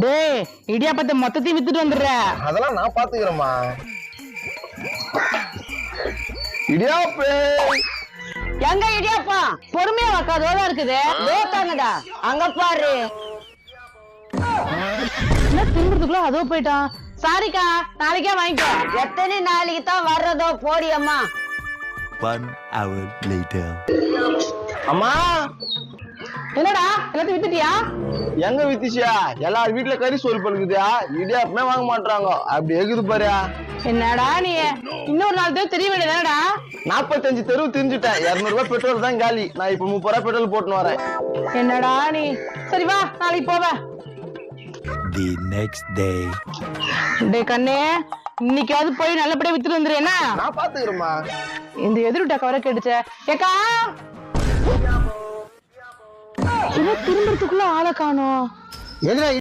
டேய் இடியாப்பத்தை மொத்தத்தையும் வித்துட்டு வந்துடுற. அதெல்லாம் நான் பாத்துக்கிறேம்மா. இடியாப்பே எங்க இடியாப்பா பொறுமையா வைக்காதோதான் இருக்குது. வேத்தாங்கடா அங்க பாரு. என்ன திரும்புறதுக்குள்ள அதோ போயிட்டான். சாரிக்கா, நாளைக்கே வாங்கிக்கோ. எத்தனை நாளைக்கு தான் வர்றதோ போடியம்மா. 1 hour later. அம்மா என்னடா எல்லாத்தையும் வித்துட்டியா? எங்க வித்துச்சியா? எல்லார் வீட்டுல கறி சோறு பழுக்குதியா, இடியாப்பமே வாங்க மாட்டாங்க. அப்படி எகுது பாரு. என்னடா நீ இன்னொரு நாள் தான் தெரிய வேண்டியது என்னடா? 45 தெருவு தெரிஞ்சுட்டேன். 200 ரூபாய் பெட்ரோல் தான் காலி. நான் இப்ப 30 ரூபாய் பெட்ரோல் போட்டுன்னு வரேன். என்னடா நீ? சரி வா நாளைக்கு போவ. The next day. டேய் கண்ணே, இன்னைக்காவது போய் நல்லபடியா வித்துட்டு வந்துரு. என்ன நான் பாத்துக்கிறேம்மா. இந்த எதிர்விட்ட கவரை கேட்டுச்ச ஏக்கா திரும்புறதுக்குள்ள ஆளை காணோம். எதுனா